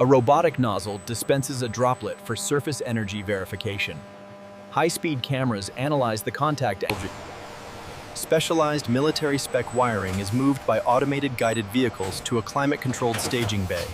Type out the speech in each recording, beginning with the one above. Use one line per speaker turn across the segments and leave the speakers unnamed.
A robotic nozzle dispenses a droplet for surface energy verification. High-speed cameras analyze the contact energy. Specialized military spec wiring is moved by automated guided vehicles to a climate-controlled staging bay.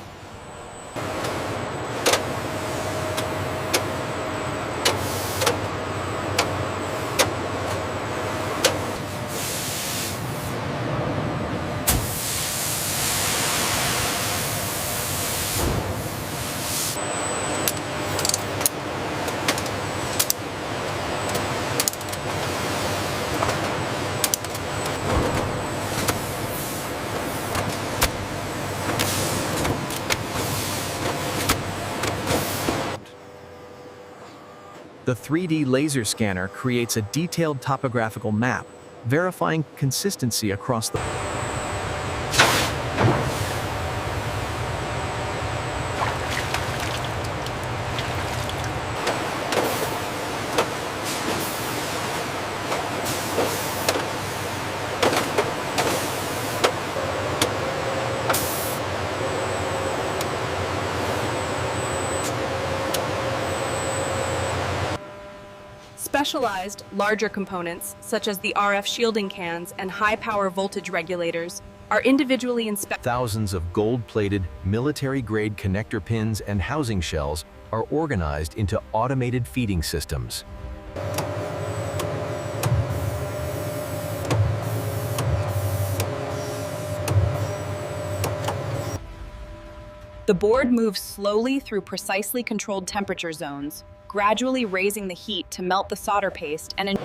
The 3D laser scanner creates a detailed topographical map, verifying consistency across the...
Specialized, larger components, such as the RF shielding cans and high-power voltage regulators, are individually inspected.
Thousands of gold-plated, military-grade connector pins and housing shells are organized into automated feeding systems.
The board moves slowly through precisely controlled temperature zones, gradually raising the heat to melt the solder paste and...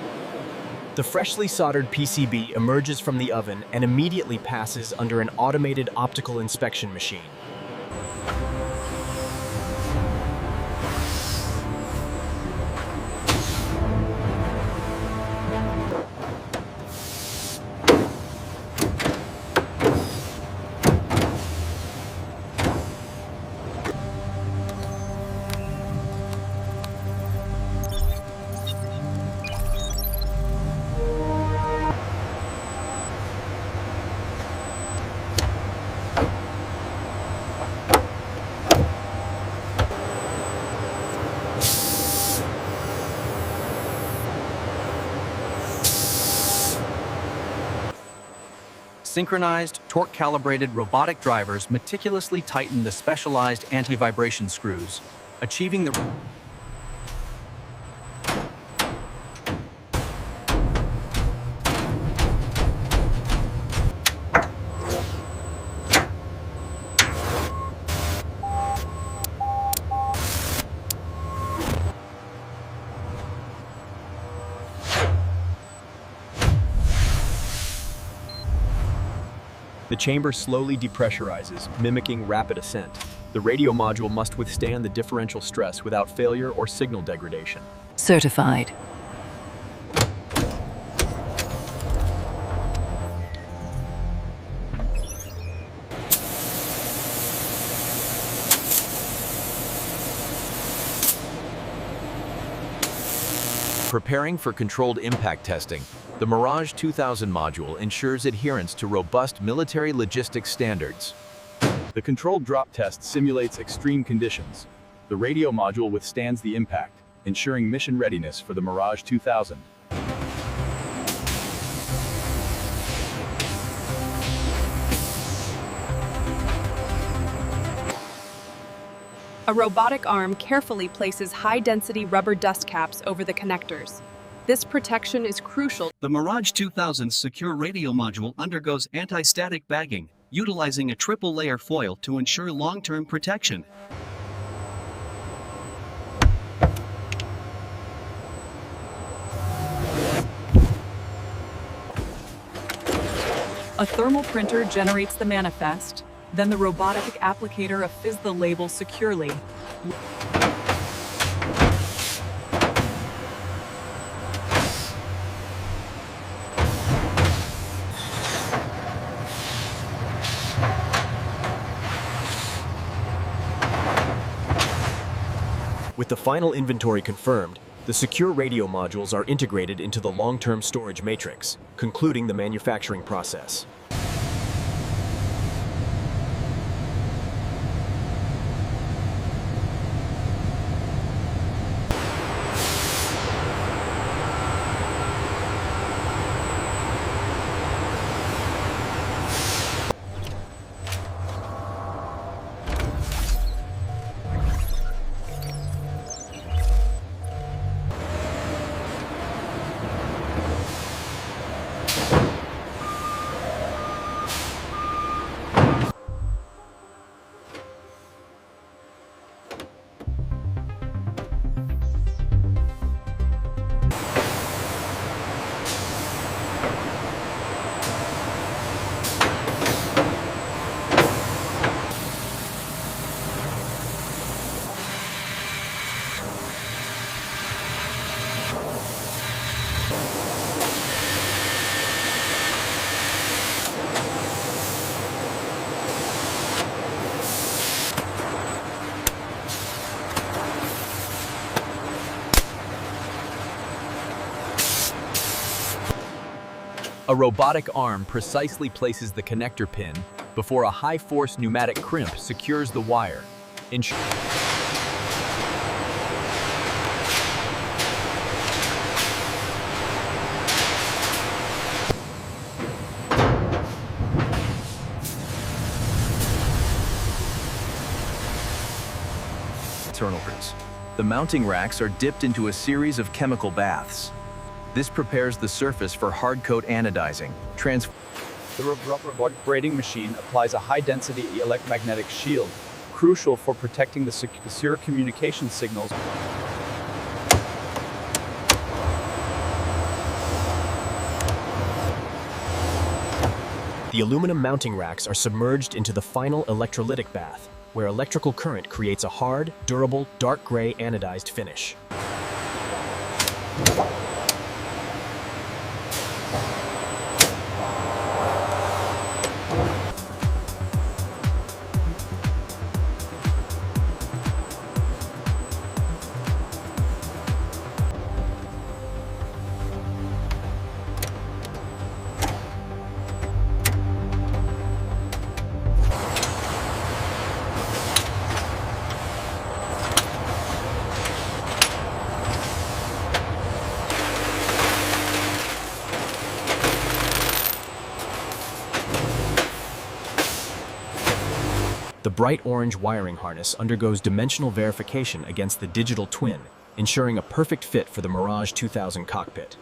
The freshly soldered PCB emerges from the oven and immediately passes under an automated optical inspection machine. Synchronized, torque-calibrated robotic drivers meticulously tighten the specialized anti-vibration screws, achieving the... The chamber slowly depressurizes, mimicking rapid ascent. The radio module must withstand the differential stress without failure or signal degradation.
Certified.
Preparing for controlled impact testing, the Mirage 2000 module ensures adherence to robust military logistics standards.
The controlled drop test simulates extreme conditions. The radio module withstands the impact, ensuring mission readiness for the Mirage 2000.
A robotic arm carefully places high-density rubber dust caps over the connectors. This protection is crucial.
The Mirage 2000's secure radio module undergoes anti-static bagging, utilizing a triple-layer foil to ensure long-term protection.
A thermal printer generates the manifest, then the robotic applicator affixes the label securely.
With the final inventory confirmed, the secure radio modules are integrated into the long-term storage matrix, concluding the manufacturing process. A robotic arm precisely places the connector pin before a high-force pneumatic crimp secures the wire. The mounting racks are dipped into a series of chemical baths. This prepares the surface for hard-coat anodizing.
The robotic braiding machine applies a high-density electromagnetic shield, crucial for protecting the secure communication signals.
The aluminum mounting racks are submerged into the final electrolytic bath, where electrical current creates a hard, durable, dark gray anodized finish. The bright orange wiring harness undergoes dimensional verification against the digital twin, ensuring a perfect fit for the Mirage 2000 cockpit.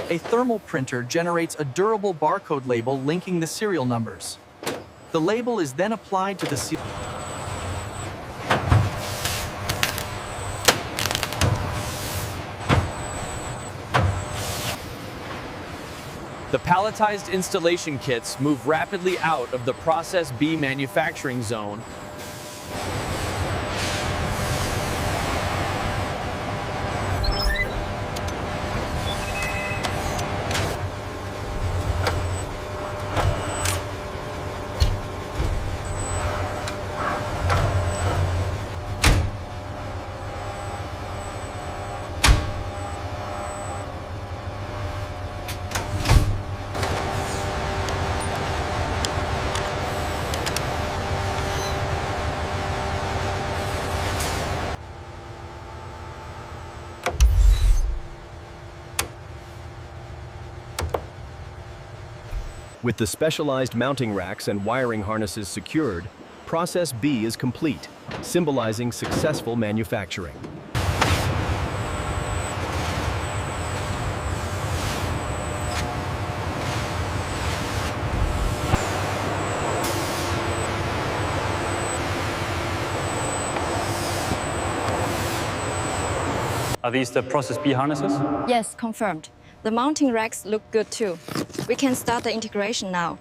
A thermal printer generates a durable barcode label linking the serial numbers. The label is then applied to the seal. The palletized installation kits move rapidly out of the Process B manufacturing zone.
With the specialized mounting racks and wiring harnesses secured, Process B is complete, symbolizing successful manufacturing.
Are these the Process B harnesses?
Yes, confirmed. The mounting racks look good too. We can start the integration now.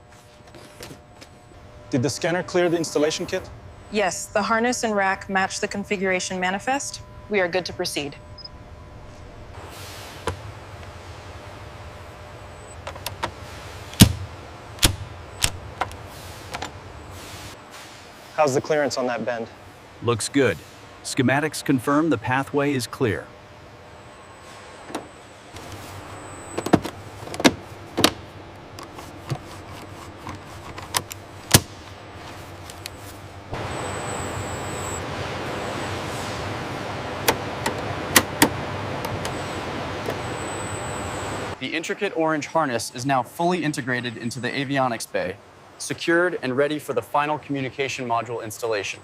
Did the scanner clear the installation kit?
Yes, the harness and rack match the configuration manifest. We are good to proceed.
How's the clearance on that bend?
Looks good. Schematics confirm the pathway is clear.
The intricate orange harness is now fully integrated into the avionics bay, secured and ready for the final communication module installation.